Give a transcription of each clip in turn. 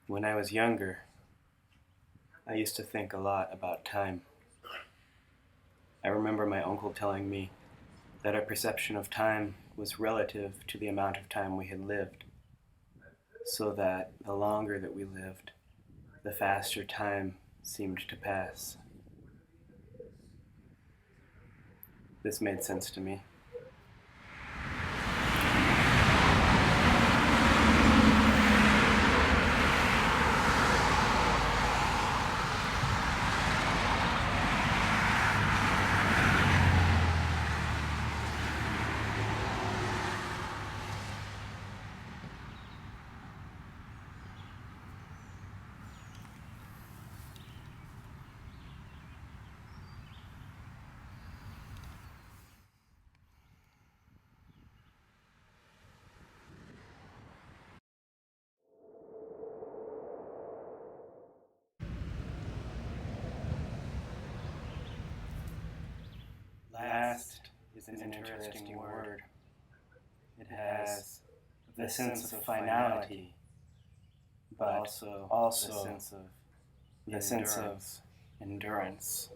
When I was younger, I used to think a lot about time. I remember my uncle telling me that our perception of time was relative to the amount of time we had lived, so that the longer that we lived, the faster time seemed to pass. This made sense to me. Last is an interesting word. It has the sense of finality, but also the sense of endurance.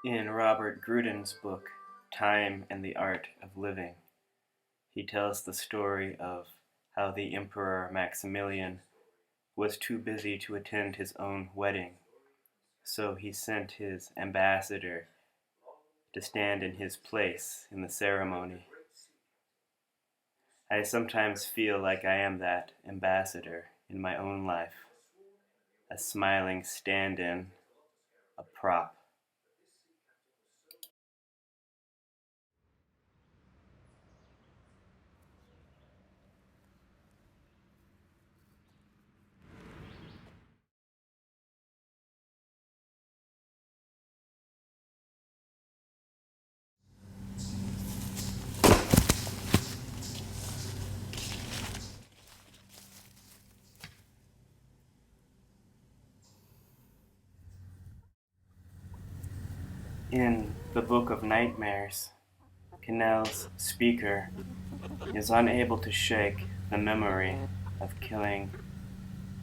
In Robert Grudin's book, Time and the Art of Living, he tells the story of how the Emperor Maximilian was too busy to attend his own wedding, so he sent his ambassador to stand in his place in the ceremony. I sometimes feel like I am that ambassador in my own life, a smiling stand-in, a prop. In the Book of Nightmares, Kinnell's speaker is unable to shake the memory of killing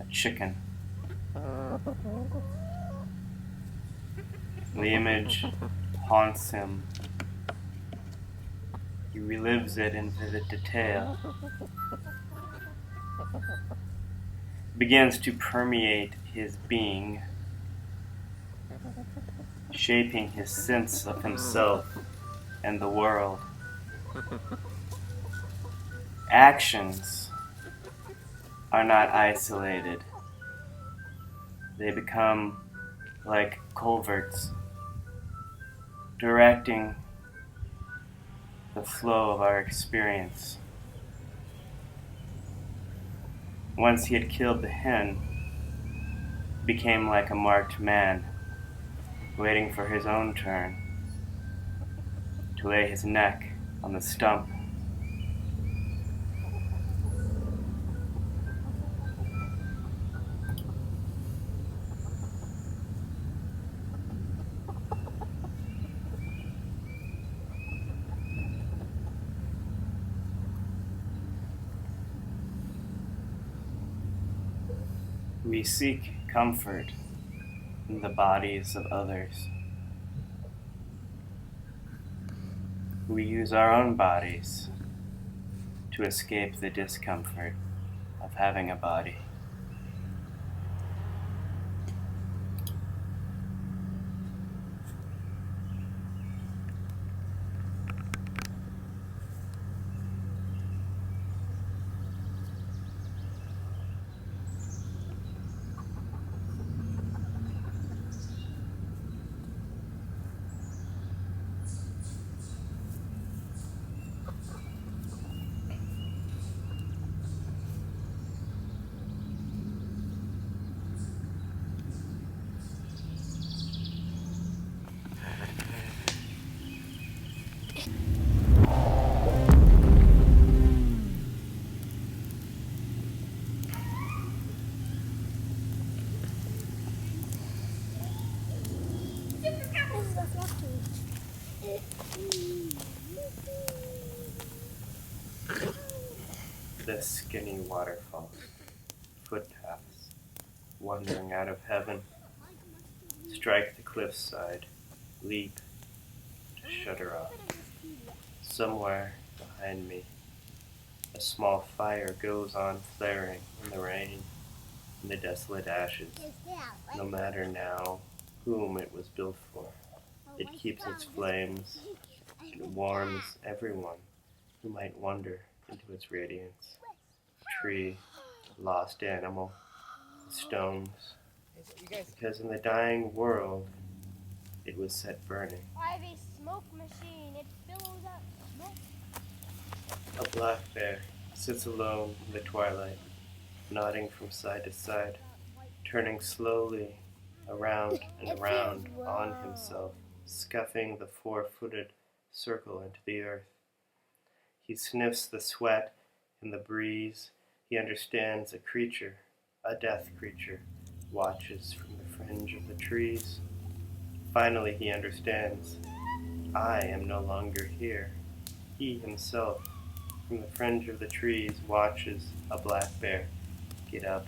a chicken. The image haunts him. He relives it in vivid detail. It begins to permeate his being, shaping his sense of himself and the world. Actions are not isolated. They become like culverts, directing the flow of our experience. Once he had killed the hen, he became like a marked man, waiting for his own turn to lay his neck on the stump. We seek comfort in the bodies of others. We use our own bodies to escape the discomfort of having a body. the skinny waterfalls, footpaths, wandering out of heaven, strike the cliffside, leap to shudder off. Somewhere behind me, a small fire goes on flaring in the rain, in the desolate ashes, no matter now whom it was built for. It keeps its flames, it warms everyone who might wander into its radiance. Tree, lost animal, stones, because in the dying world it was set burning. I have a smoke machine. It billows out smoke. A black bear sits alone in the twilight, nodding from side to side, turning slowly around and around on himself, scuffing the 4-footed circle into the earth. He sniffs the sweat in the breeze. He understands a creature, a death creature, watches from the fringe of the trees. Finally he understands. I am no longer here. He himself, from the fringe of the trees, watches a black bear get up,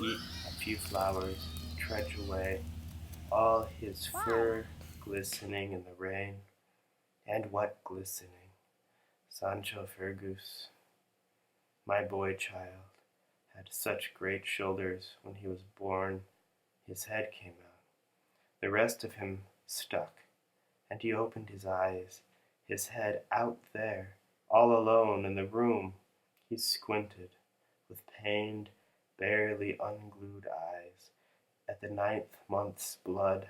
eat a few flowers, trudge away, all his fur glistening in the rain. And what glistening! Sancho Fergus, my boy child, had such great shoulders when he was born, his head came out. The rest of him stuck, and he opened his eyes, his head out there, all alone in the room. He squinted, with pained, barely unglued eyes, at the 9th month's blood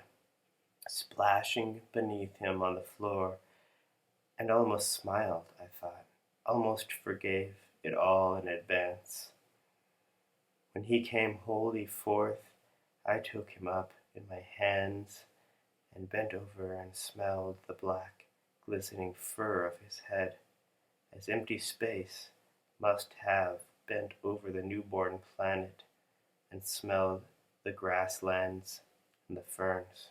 splashing beneath him on the floor, and almost smiled, I thought, almost forgave it all in advance. When he came wholly forth, I took him up in my hands and bent over and smelled the black, glistening fur of his head, as empty space must have bent over the newborn planet and smelled the grasslands and the ferns.